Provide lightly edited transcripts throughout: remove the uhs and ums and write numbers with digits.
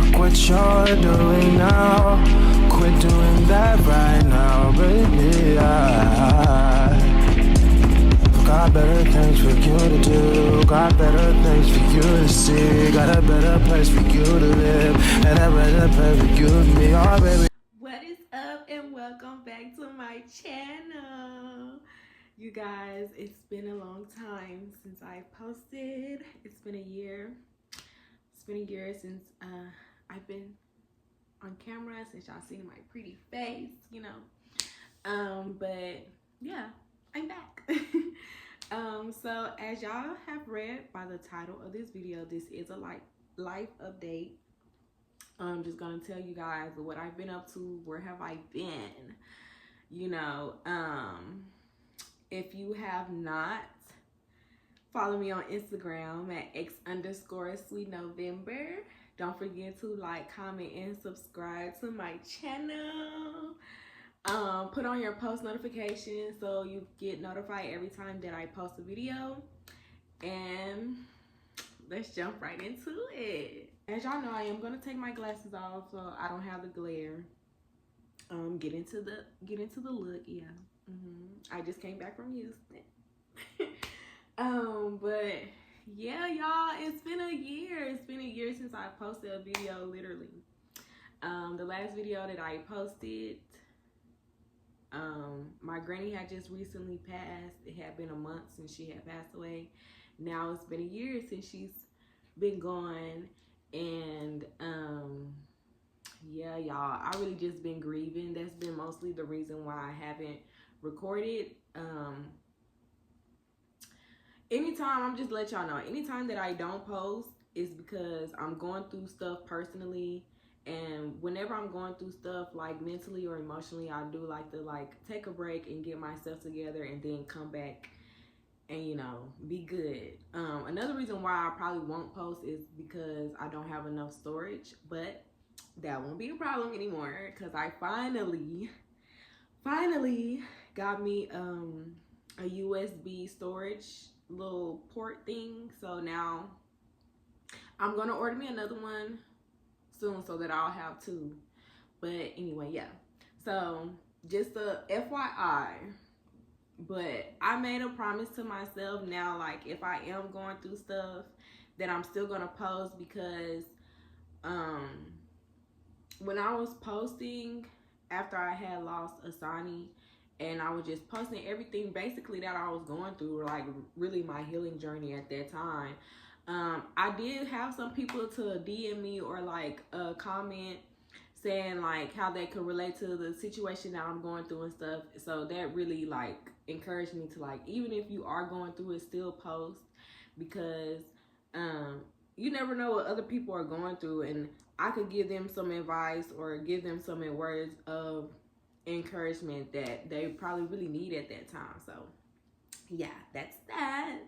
fuck what you're doing now. Quit doing that right now, baby. I got better things for you to do. Got better things for you to see. Got a better place for you to live. And a better place for you to be, oh baby. What is up, and welcome back to my channel. You guys, it's been a long time since I posted. It's been a year. It's been a year since I've been on camera, since y'all seen my pretty face, you know. But yeah, I'm back. So as y'all have read by the title of this video, this is a life update. I'm just gonna tell you guys what I've been up to, where have I been, you know. If you have not, follow me on Instagram at x_sweetnovember. Don't forget to like, comment, and subscribe to my channel. Put on your post notifications so you get notified every time that I post a video. And let's jump right into it. As y'all know, I am gonna take my glasses off so I don't have the glare. Get into the look, yeah. I just came back from Houston. But yeah, y'all, it's been a year. It's been a year since I posted a video, literally. The last video that I posted, my granny had just recently passed. It had been a month since she had passed away. Now it's been a year since she's been gone. And yeah, y'all, I really just been grieving. That's been mostly the reason why I haven't recorded. Anytime, I'm just let y'all know, anytime that I don't post is because I'm going through stuff personally. And whenever I'm going through stuff like mentally or emotionally, I do like to take a break and get myself together and then come back and, you know, be good. Another reason why I probably won't post is because I don't have enough storage, but that won't be a problem anymore because I finally got me a USB storage little port thing. So now I'm gonna order me another one soon so that I'll have two. But anyway, yeah, so just a FYI. But I made a promise to myself now, like if I am going through stuff, that I'm still gonna post, because when I was posting after I had lost Asani, and I was just posting everything basically that I was going through, like really my healing journey at that time, I did have some people to DM me or like comment saying like how they could relate to the situation that I'm going through and stuff. So that really like encouraged me to, like, even if you are going through it, still post, because you never know what other people are going through, and I could give them some advice or give them some words of encouragement that they probably really need at that time. So yeah, that's that.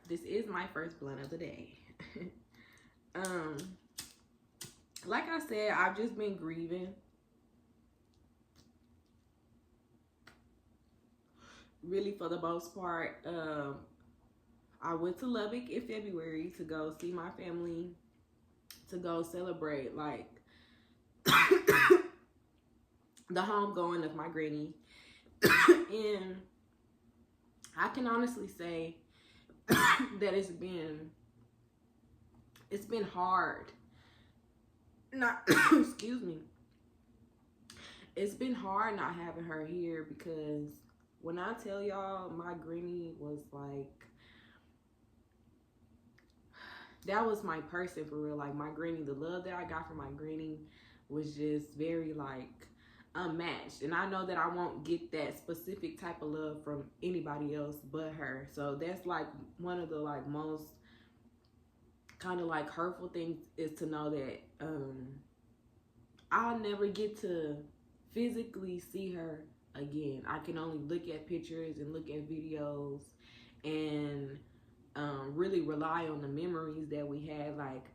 This is my first blunt of the day. Like I said, I've just been grieving. Really, for the most part. I went to Lubbock in February to go see my family, to go celebrate like the homegoing of my granny. And I can honestly say that it's been hard. Excuse me. It's been hard not having her here, because when I tell y'all, my granny was like, that was my person for real. Like my granny, the love that I got from my granny was just very like unmatched. And I know that I won't get that specific type of love from anybody else but her. So that's like one of the like most kind of like hurtful things, is to know that I'll never get to physically see her again. I can only look at pictures and look at videos and really rely on the memories that we had. Like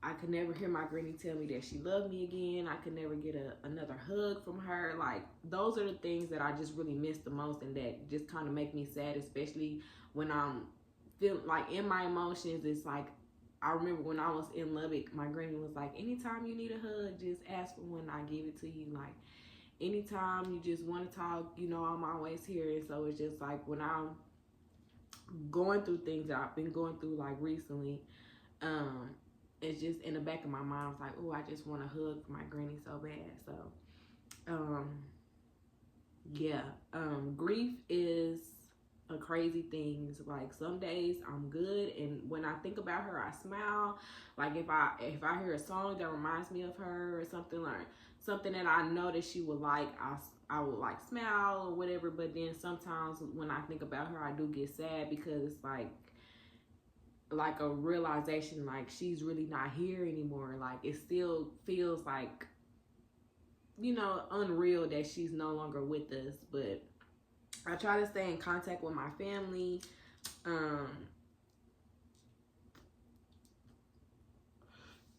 I could never hear my granny tell me that she loved me again. I could never get another hug from her. Like those are the things that I just really miss the most, and that just kind of make me sad, especially when I'm feel like in my emotions. It's like I remember when I was in Lubbock, my granny was like, anytime you need a hug, just ask for one, I give it to you. Like, anytime you just want to talk, you know, I'm always here. And so it's just like when I'm going through things that I've been going through like recently, it's just in the back of my mind, it's like, oh, I just want a hug from my granny so bad. So yeah, grief is a crazy thing. Like, some days I'm good, and when I think about her, I smile. Like, if I hear a song that reminds me of her, or something that I know that she would like, I would like smile or whatever. But then sometimes when I think about her, I do get sad, because it's like a realization, like, she's really not here anymore. Like, it still feels like, you know, unreal that she's no longer with us. But I try to stay in contact with my family,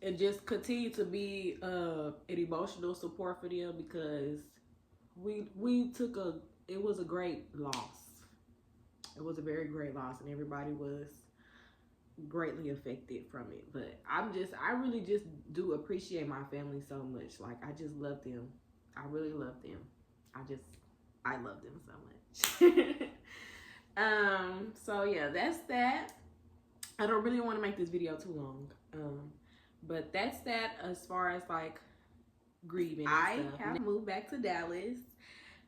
and just continue to be an emotional support for them, because it was a great loss. It was a very great loss, and everybody was greatly affected from it. But I really just do appreciate my family so much. Like, I just love them. I really love them. I love them so much. So yeah, that's that. I don't really want to make this video too long. But that's that as far as like grieving. I have moved back to Dallas.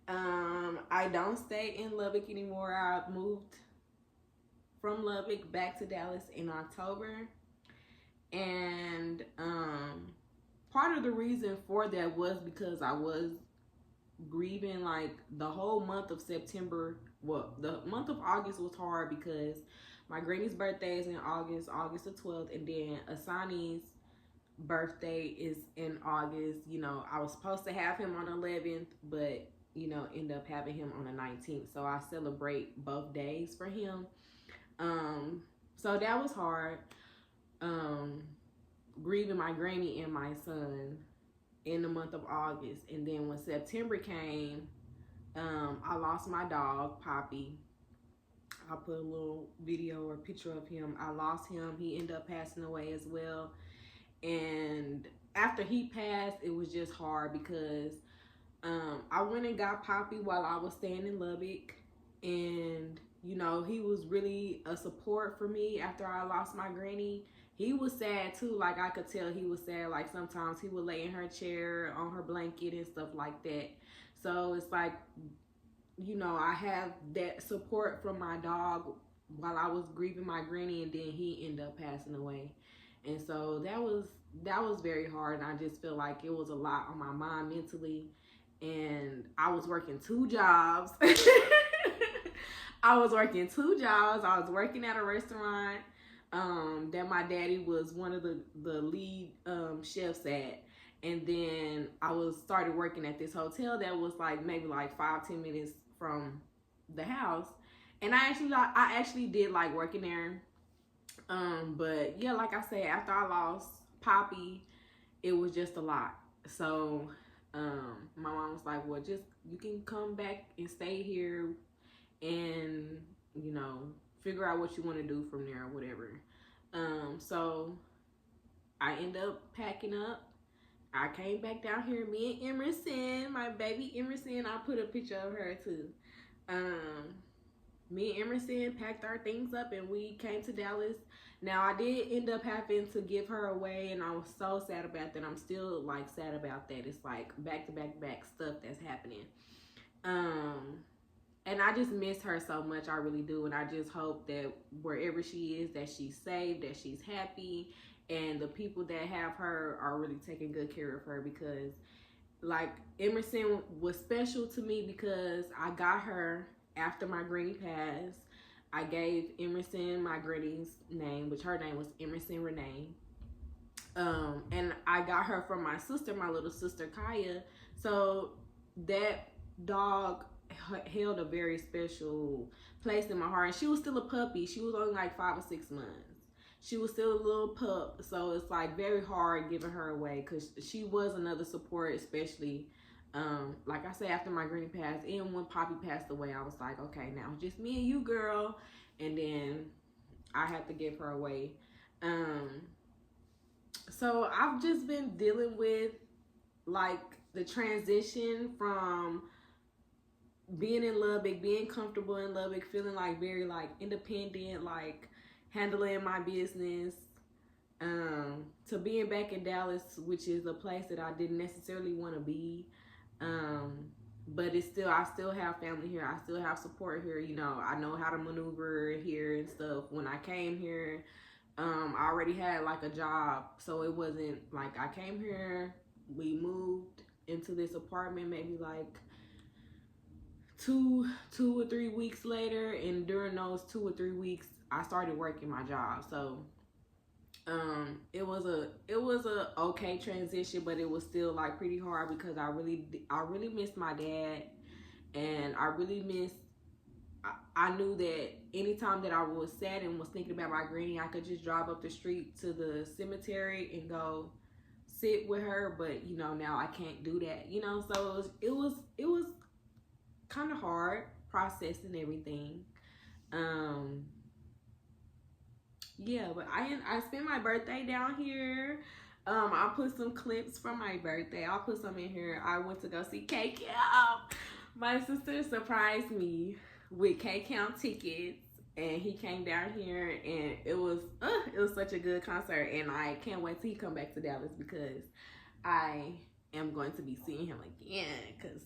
I don't stay in Lubbock anymore. I moved from Lubbock back to Dallas in October. And part of the reason for that was because I was grieving like the whole month of September. Well, the month of August was hard because my granny's birthday is in August the 12th, and then Asani's birthday is in August. You know, I was supposed to have him on the 11th, but, you know, end up having him on the 19th. So I celebrate both days for him. So that was hard. Grieving my granny and my son in the month of August. And then when September came, I lost my dog, Poppy. I'll put a little video or picture of him. I lost him. He ended up passing away as well. And after he passed, it was just hard because I went and got Poppy while I was staying in Lubbock. And, you know, he was really a support for me after I lost my granny. He was sad too. Like, I could tell he was sad. Like, sometimes he would lay in her chair on her blanket and stuff like that. So it's like, you know, I have that support from my dog while I was grieving my granny, and then he ended up passing away. And so that was very hard. And I just feel like it was a lot on my mind mentally. And I was working 2 jobs. I was working 2 jobs. I was working at a restaurant that my daddy was one of the lead chefs at. And then I started working at this hotel that was like maybe like 5-10 minutes from the house. And I actually did like working there. But yeah, like I said, after I lost Poppy, it was just a lot. So my mom was like, well, just, you can come back and stay here and, you know, figure out what you want to do from there or whatever. So I ended up packing up. I came back down here, me and Emerson, my baby Emerson. I put a picture of her too. Me and Emerson packed our things up and we came to Dallas. Now, I did end up having to give her away, and I was so sad about that. I'm still like sad about that. It's like back to back stuff that's happening. And I just miss her so much. I really do. And I just hope that wherever she is, that she's safe, that she's happy, and the people that have her are really taking good care of her, because like Emerson was special to me because I got her after my granny passed. I gave Emerson my granny's name, which her name was Emerson Renee. And I got her from my sister, my little sister Kaya. So that dog held a very special place in my heart. And she was still a puppy. She was only like 5 or 6 months. She was still a little pup. So it's like very hard giving her away, because she was another support, especially like I said, after my granny passed and when Poppy passed away. I was like, okay, now it's just me and you, girl. And then I had to give her away. So I've just been dealing with like the transition from being in Lubbock, being comfortable in Lubbock, feeling like very like independent, like handling my business, to being back in Dallas, which is a place that I didn't necessarily want to be. But it's still, I still have family here. I still have support here. You know, I know how to maneuver here and stuff. When I came here, I already had like a job, so it wasn't like I came here. We moved into this apartment maybe like two or 3 weeks later, and during those 2 or 3 weeks, I started working my job. So it was a okay transition, but it was still like pretty hard because I really missed my dad, and I knew that anytime that I was sad and was thinking about my granny, I could just drive up the street to the cemetery and go sit with her. But you know, now I can't do that. You know, so it was kind of hard processing everything. Yeah, but I spent my birthday down here. I put some clips from my birthday. I'll put some in here. I went to go see K Count. My sister surprised me with K Count tickets, and he came down here, and it was such a good concert, and I can't wait till he come back to Dallas because I am going to be seeing him again because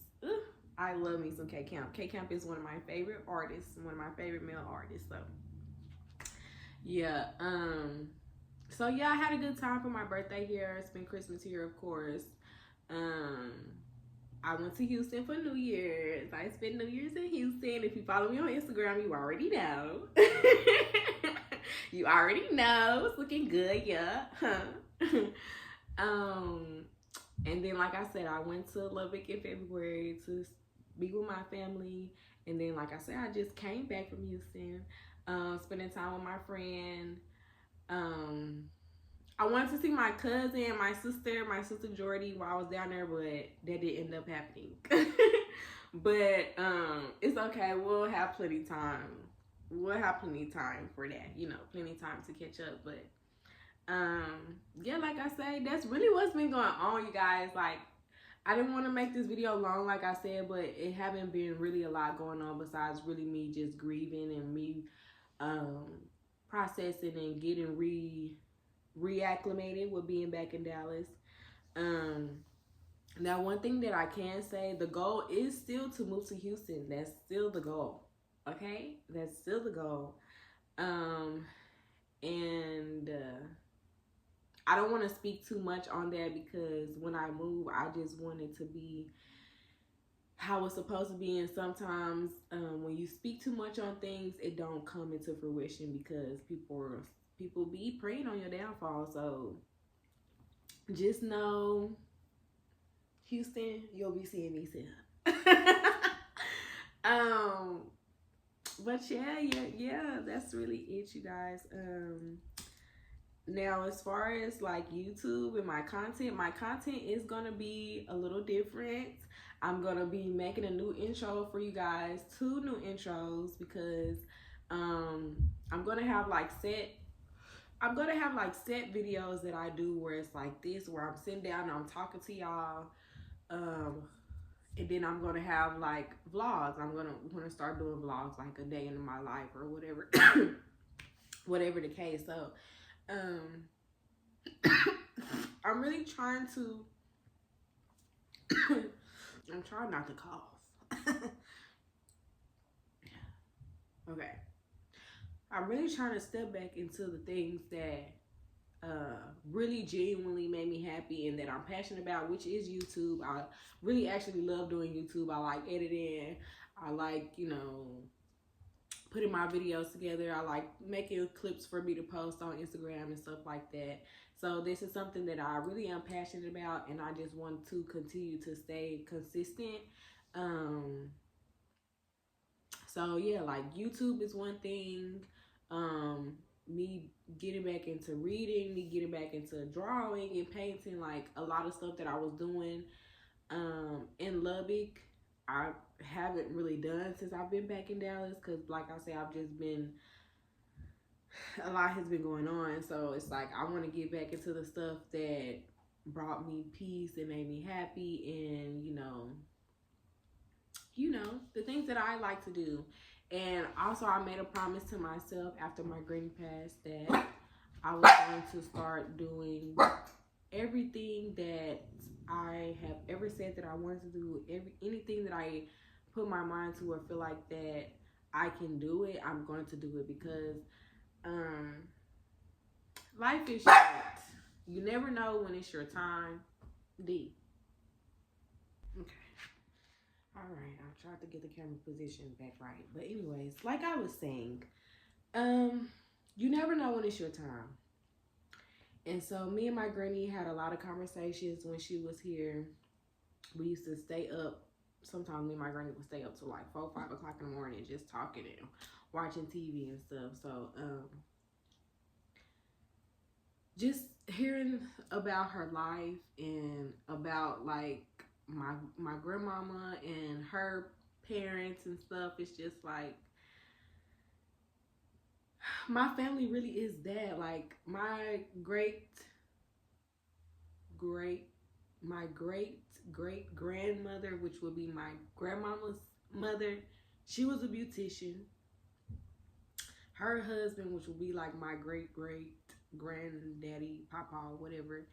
I love me some K Camp. K Camp is one of my favorite artists, one of my favorite male artists. So yeah, so yeah, I had a good time for my birthday here. Spent Christmas here, of course. I went to Houston for New Year's. I spent New Year's in Houston. If you follow me on Instagram, you already know. You already know. It's looking good, yeah. And then, like I said, I went to Lubbock in February to be with my family. And then, like I said, I just came back from Houston, spending time with my friend. I wanted to see my cousin, my sister Jordy, while I was down there, but that didn't end up happening. But it's okay. We'll have plenty time. We'll have plenty of time for that. You know, plenty of time to catch up. But yeah, like I say, that's really what's been going on, you guys. Like, I didn't want to make this video long, like I said, but it haven't been really a lot going on besides really me just grieving and me processing and getting reacclimated with being back in Dallas. Now, one thing that I can say, the goal is still to move to Houston. That's still the goal. Okay? That's still the goal. And I don't want to speak too much on that because when I move, I just want it to be how it's supposed to be. And sometimes when you speak too much on things, it don't come into fruition because people be preying on your downfall. So just know, Houston, you'll be seeing me soon. But yeah, that's really it, you guys. Now, as far as like YouTube and my content is gonna be a little different. I'm gonna be making a new intro for you guys, 2 new intros, because I'm gonna have like set videos that I do where it's like this, where I'm sitting down and I'm talking to y'all, and then I'm gonna have like vlogs. I'm gonna start doing vlogs, like a day in my life or whatever, whatever the case. So I'm really trying to I'm trying not to cough. Okay. I'm really trying to step back into the things that really genuinely made me happy and that I'm passionate about, which is YouTube. I really actually love doing YouTube. I like editing. I like, you know, putting my videos together. I like making clips for me to post on Instagram and stuff like that. So this is something that I really am passionate about, and I just want to continue to stay consistent. So yeah, like YouTube is one thing. Me getting back into reading, me getting back into drawing and painting, like a lot of stuff that I was doing in Lubbock, I haven't really done since I've been back in Dallas, because like I said, I've just been a lot has been going on. So it's like I want to get back into the stuff that brought me peace and made me happy, and the things that I like to do. And also, I made a promise to myself after my granny passed that I was going to start doing everything that I have ever said that I wanted to do. Anything that I put my mind to or feel like that I can do it, I'm going to do it, because life is short. You never know when it's your time. D. Okay. All right. I tried to get the camera position back right, but anyways, like I was saying, you never know when it's your time. And so me and my granny had a lot of conversations when she was here. We used to stay up. Sometimes me and my granny would stay up till like 4, 5 o'clock in the morning just talking and watching TV and stuff. So just hearing about her life and about like my grandmama and her parents and stuff, it's just like my family really is that. Like my great grandmother, which would be my grandmama's mother, she was a beautician. Her husband, which would be like my great granddaddy, papa, whatever,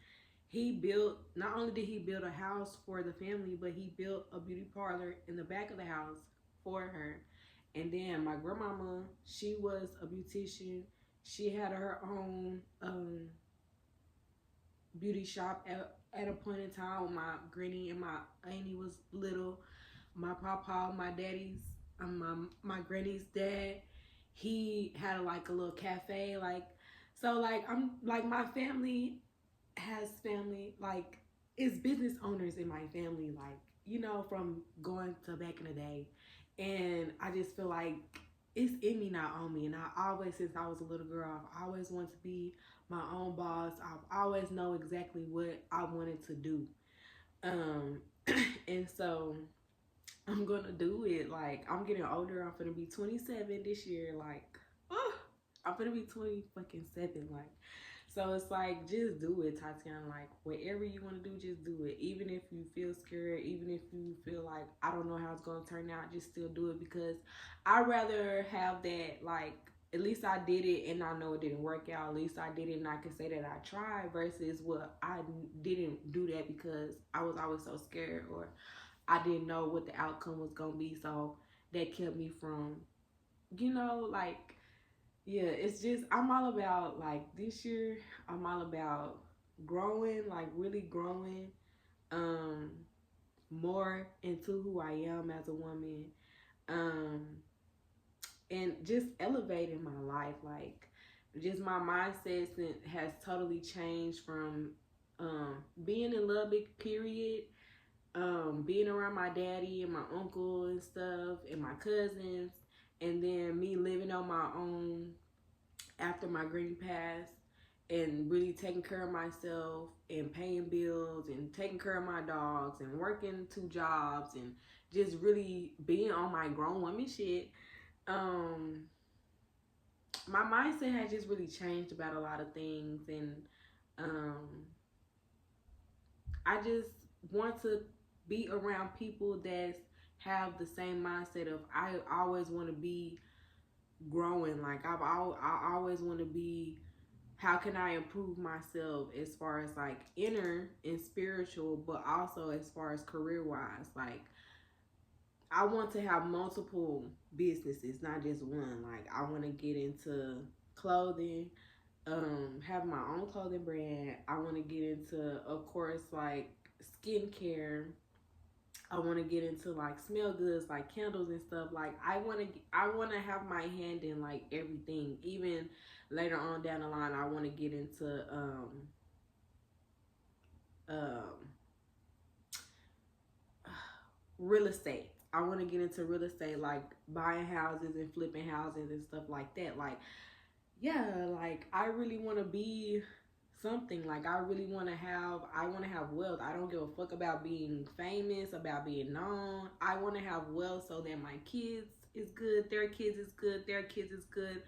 he built, not only did he build a house for the family, but he built a beauty parlor in the back of the house for her. And then my grandmama, she was a beautician. She had her own beauty shop at a point in time when my granny and my auntie was little. My papa, my daddy's, my granny's dad, he had like a little cafe. Like, so like I'm like my family has family, like it's business owners in my family, like from going to back in the day. And I just feel like it's in me, not on me. And I always, since I was a little girl, I've always wanted to be my own boss. I've always know exactly what I wanted to do. And so I'm gonna do it. Like, I'm getting older. I'm gonna be 27 this year. Like, I'm gonna be 20 fucking 7. Like, so it's like, just do it, Tatiana. Like, whatever you want to do, just do it. Even if you feel scared, even if you feel like, I don't know how it's going to turn out, just still do it. Because I'd rather have that, like, at least I did it and I know it didn't work out. At least I did it and I can say that I tried, versus what I didn't do that because I was always so scared, or I didn't know what the outcome was going to be. So that kept me from, like, yeah, it's just, I'm all about, like, this year, I'm all about growing, like, really growing more into who I am as a woman, and just elevating my life. Like, just my mindset has totally changed from being in Lubbock, period, being around my daddy and my uncle and stuff, and my cousins, and then me living on my own after my granny passed, and really taking care of myself and paying bills and taking care of my dogs and working 2 jobs and just really being on my grown woman shit. My mindset has just really changed about a lot of things, and I just want to be around people that have the same mindset of, I always want to be growing. Like, I always want to be, how can I improve myself as far as like inner and spiritual, but also as far as career wise. Like, I want to have multiple businesses, not just one. Like, I want to get into clothing, have my own clothing brand. I want to get into, of course, like skincare. I want to get into like smell goods, like candles and stuff. Like, I want to have my hand in like everything. Even later on down the line, I want to get into real estate. I want to get into real estate, like buying houses and flipping houses and stuff like that. Like, yeah, like I really want to be something. Like, I want to have wealth. I don't give a fuck about being famous, about being known. I want to have wealth so that my kids is good, their kids is good, their kids is good.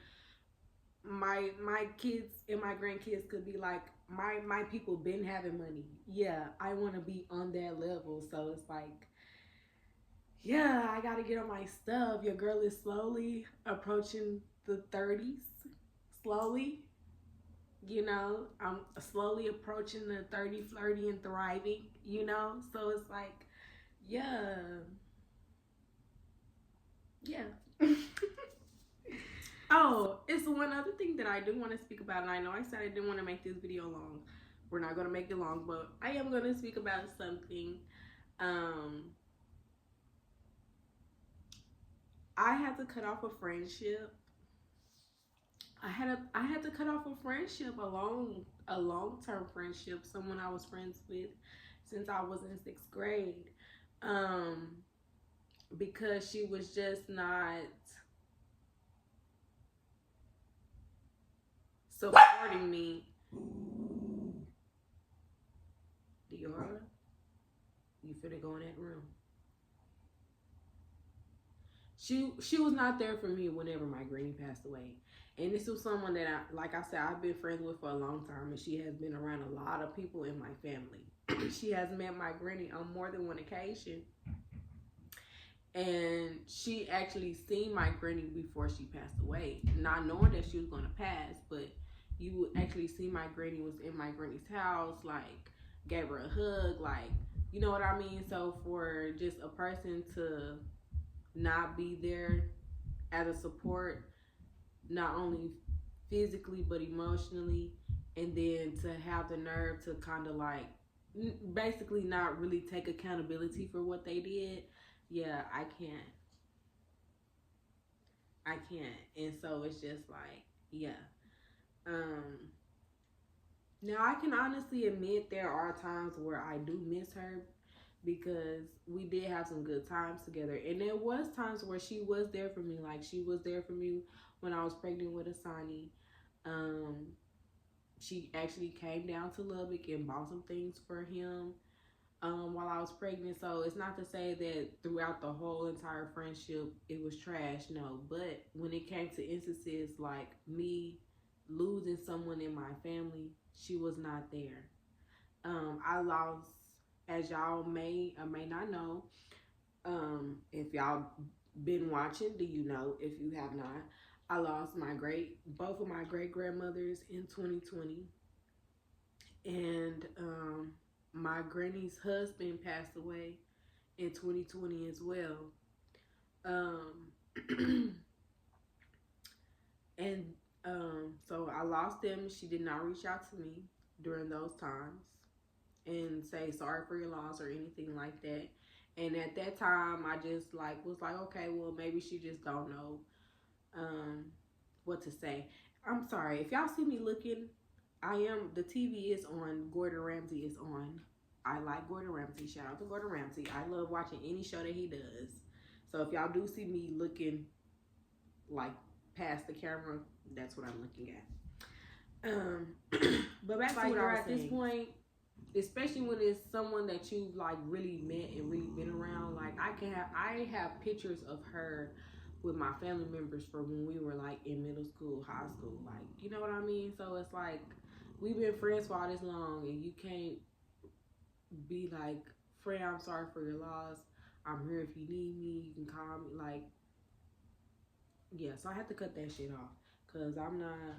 my kids and my grandkids could be like, my people been having money. Yeah, I want to be on that level. So it's like, yeah, I got to get on my stuff. Your girl is slowly approaching the 30s. Slowly, I'm slowly approaching the 30, flirty, and thriving. So it's like, yeah, yeah. Oh, it's one other thing that I do want to speak about, and I know I said I didn't want to make this video long. We're not going to make it long, but I am going to speak about something. I had to cut off a friendship. I had to cut off a friendship, a long-term friendship, someone I was friends with since I was in 6th grade. Because she was just not supporting me. Diora, you finna go in that room. She was not there for me whenever my granny passed away. And this was someone that like I said, I've been friends with for a long time, and she has been around a lot of people in my family. She has met my granny on more than one occasion. And she actually seen my granny before she passed away, not knowing that she was going to pass, but you would actually see my granny was in my granny's house, like, gave her a hug, like, you know what I mean? So for just a person to not be there as a support, not only physically but emotionally, and then to have the nerve to kind of like basically not really take accountability for what they did, yeah, I can't. And so it's just like, yeah. Now I can honestly admit there are times where I do miss her, because we did have some good times together, and there was times where she was there for me. Like, she was there for me when I was pregnant with Asani. She actually came down to Lubbock and bought some things for him while I was pregnant. So it's not to say that throughout the whole entire friendship it was trash, no. But when it came to instances like me losing someone in my family, she was not there. I lost, as y'all may or may not know, if y'all been watching, do you know? If you have not, I lost both of my great grandmothers in 2020, and my granny's husband passed away in 2020 as well. And so I lost them. She did not reach out to me during those times and say sorry for your loss or anything like that. And at that time, I just was like, okay, well, maybe she just don't know what to say. I'm sorry if y'all see me looking. The TV is on. Gordon Ramsay is on. I like Gordon Ramsay. Shout out to Gordon Ramsay. I love watching any show that he does. So if y'all do see me looking like past the camera, that's what I'm looking at. But back to what I was saying. At this point, especially when it's someone that you've like really met and really been around, like I have pictures of her with my family members from when we were like in middle school, high school, like, you know what I mean? So it's like, we've been friends for all this long, and you can't be like, friend, I'm sorry for your loss, I'm here if you need me, you can call me, like, yeah. So I had to cut that shit off, because I'm not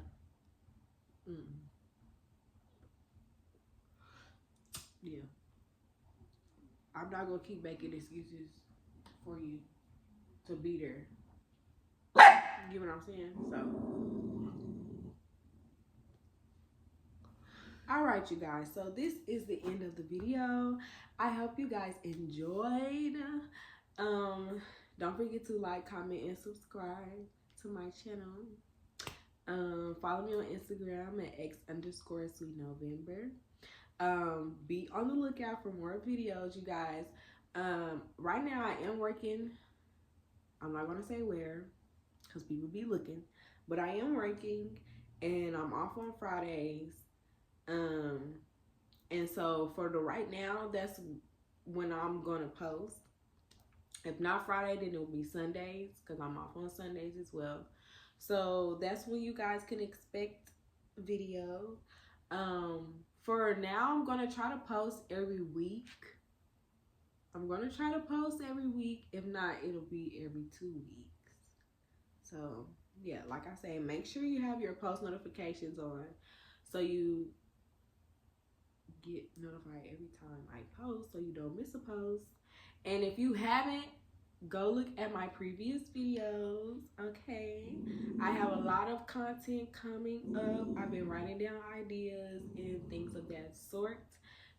yeah, I'm not gonna keep making excuses for you to be there. You get what I'm saying? So, all right, you guys. So this is the end of the video. I hope you guys enjoyed. Don't forget to like, comment, and subscribe to my channel. Follow me on Instagram at x_sweetnovember. Be on the lookout for more videos, you guys. Right now I am working. I'm not gonna say where, because people be looking, but I am working, and I'm off on Fridays. And so for the right now, that's when I'm gonna post. If not Friday, then it'll be Sundays, because I'm off on Sundays as well. So that's when you guys can expect video. For now, I'm gonna try to post every week. If not, it'll be every 2 weeks. So yeah, like I say, make sure you have your post notifications on so you get notified every time I post, so you don't miss a post. And if you haven't, go look at my previous videos. Okay, I have a lot of content coming up. I've been writing down ideas and things of that sort.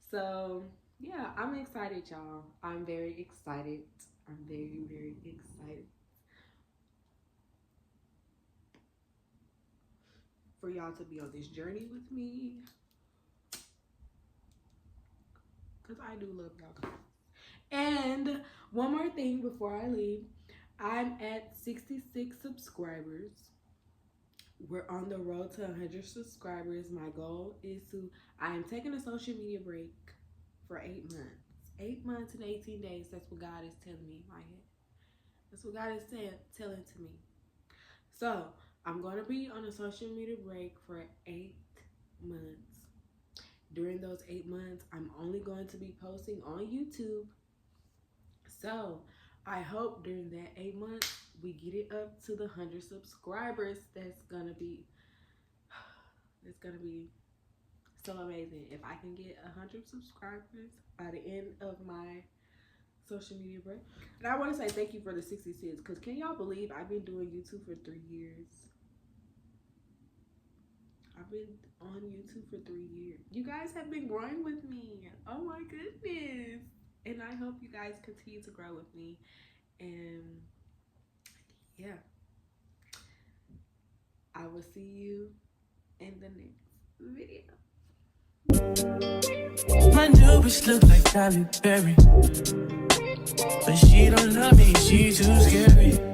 So yeah, I'm excited, y'all. I'm very excited. I'm very, very excited for y'all to be on this journey with me, because I do love y'all guys. And one more thing before I leave, I'm at 66 subscribers. We're on the road to 100 subscribers. My goal is I am taking a social media break for 8 months. 8 months and 18 days. That's what God is telling me in my head. That's what God is telling to me. So I'm going to be on a social media break for 8 months. During those 8 months, I'm only going to be posting on YouTube. So I hope during that 8 months, we get it up to the 100 subscribers. That's gonna be so amazing. If I can get 100 subscribers by the end of my social media break. And I want to say thank you for the 66, because can y'all believe I've been doing YouTube for 3 years? I've been on YouTube for 3 years. You guys have been growing with me. Oh my goodness. And I hope you guys continue to grow with me. And yeah, I will see you in the next video. My new bitch look like Halle Berry, but she don't love me, she too scary.